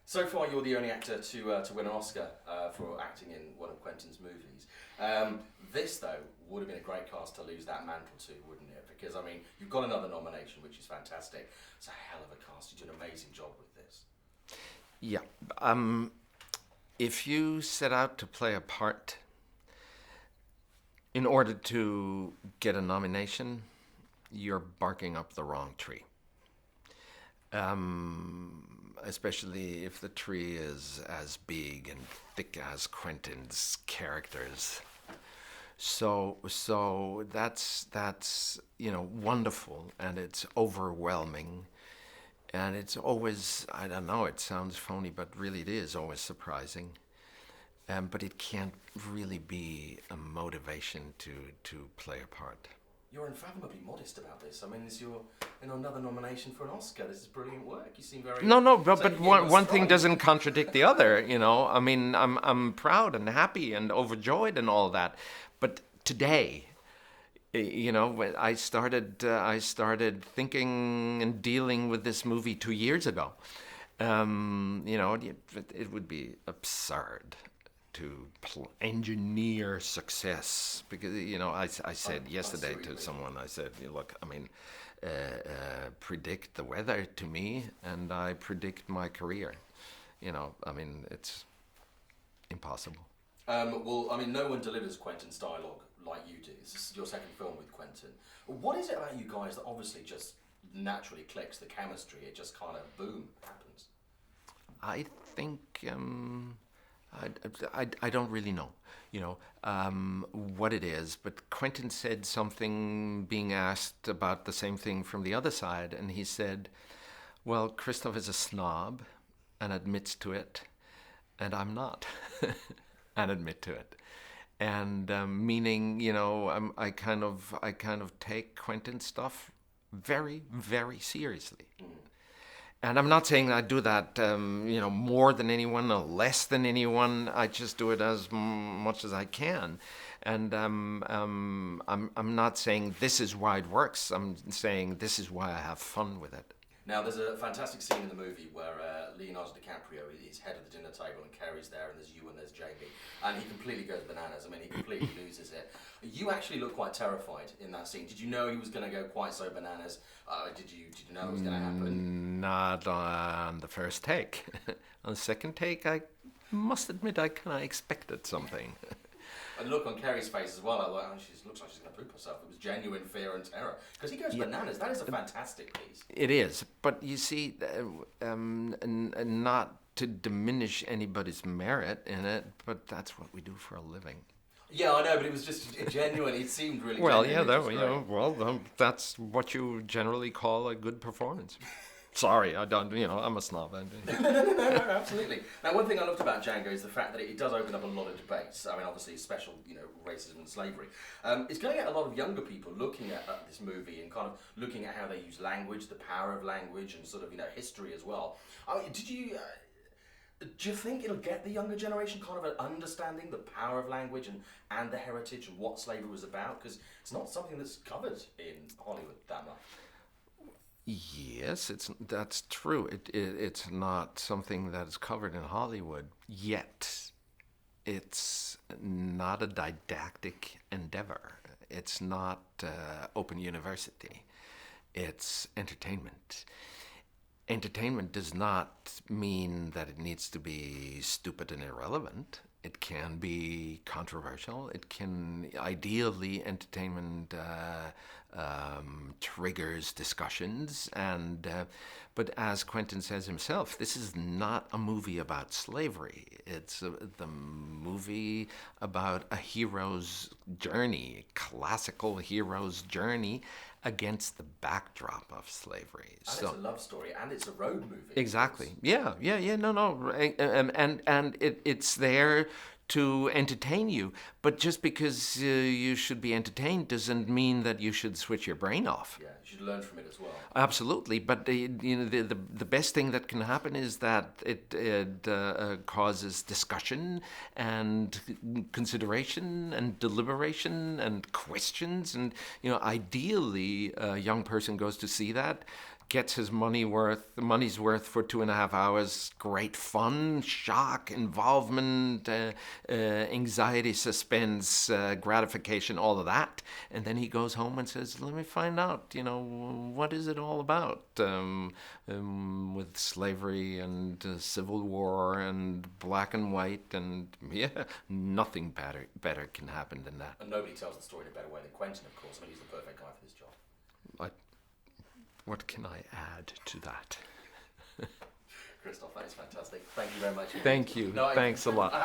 So far, you're the only actor to win an Oscar for acting in one of Quentin's movies. This, though, would have been a great cast to lose that mantle to, wouldn't it? Because, I mean, you've got another nomination, which is fantastic. It's a hell of a cast. You did an amazing job with this. Yeah. If you set out to play a part in order to get a nomination, you're barking up the wrong tree. Especially if the tree is as big and thick as Quentin's characters. So that's wonderful, and it's overwhelming, and it's always, I don't know, it sounds phony, but really it is always surprising. But it can't really be a motivation to play a part. You're unfathomably modest about this. I mean, this is your another nomination for an Oscar. This is brilliant work. You seem very but one thing doesn't contradict the other. I mean, I'm proud and happy and overjoyed and all that. But today, when I started thinking and dealing with this movie 2 years ago. It would be absurd to engineer success, because I said yesterday to someone, I said, look, I mean, predict the weather to me and I predict my career. I mean, it's impossible. Well, I mean, no one delivers Quentin's dialogue like you do. This is your second film with Quentin. What is it about you guys that obviously just naturally clicks, the chemistry, it just kind of boom happens? I think I don't really know, what it is, but Quentin said something, being asked about the same thing from the other side, and he said, well, Christoph is a snob and admits to it, and I'm not, and admit to it. And meaning, I kind of take Quentin's stuff very, very seriously. And I'm not saying I do that, more than anyone or less than anyone. I just do it as much as I can. And I'm not saying this is why it works. I'm saying this is why I have fun with it. Now, there's a fantastic scene in the movie where Leonardo DiCaprio is head of the dinner table and Kerry's there, and there's you and there's Jamie, and he completely goes bananas. I mean, he completely loses it. You actually look quite terrified in that scene. Did you know he was going to go quite so bananas? Did you know it was going to happen? Not on the first take. On the second take, I must admit I kind of expected something. And look on Kerry's face as well. She looks like she's going to poop herself. It was genuine fear and terror. Because he goes bananas. That is a fantastic piece. It is. But you see, not to diminish anybody's merit in it, but that's what we do for a living. Yeah, I know, but it was just genuine. It seemed really genuine. That's what you generally call a good performance. Sorry, I don't, I'm a snob. No, absolutely. Now, one thing I loved about Django is the fact that it does open up a lot of debates. I mean, obviously, special, racism and slavery. It's going to get a lot of younger people looking at this movie and kind of looking at how they use language, the power of language, and sort of, history as well. I mean, do you think it'll get the younger generation kind of an understanding the power of language and the heritage and what slavery was about? Because it's not something that's covered in Hollywood that much. Yes, that's true. It's not something that is covered in Hollywood, yet it's not a didactic endeavor. It's not open university. It's entertainment. Entertainment does not mean that it needs to be stupid and irrelevant. It can be controversial. It can, ideally, entertainment triggers discussions. But as Quentin says himself, this is not a movie about slavery. It's the movie about a hero's journey, classical hero's journey against the backdrop of slavery. And it's a love story, and it's a road movie. Exactly. Yeah. No. And it's there to entertain you. But just because you should be entertained doesn't mean that you should switch your brain off. Yeah, you should learn from it as well. Absolutely. But the best thing that can happen is that it causes discussion and consideration and deliberation and questions. And ideally, a young person goes to see that gets his money's worth for 2.5 hours. Great fun, shock, involvement, anxiety, suspense, gratification, all of that. And then he goes home and says, let me find out, what is it all about? With slavery and civil war and black and white, and nothing better can happen than that. And nobody tells the story in a better way than Quentin, of course. I mean, he's the perfect guy for this job. What can I add to that? Christoph, that is fantastic. Thank you very much. Thank you. Thanks a lot.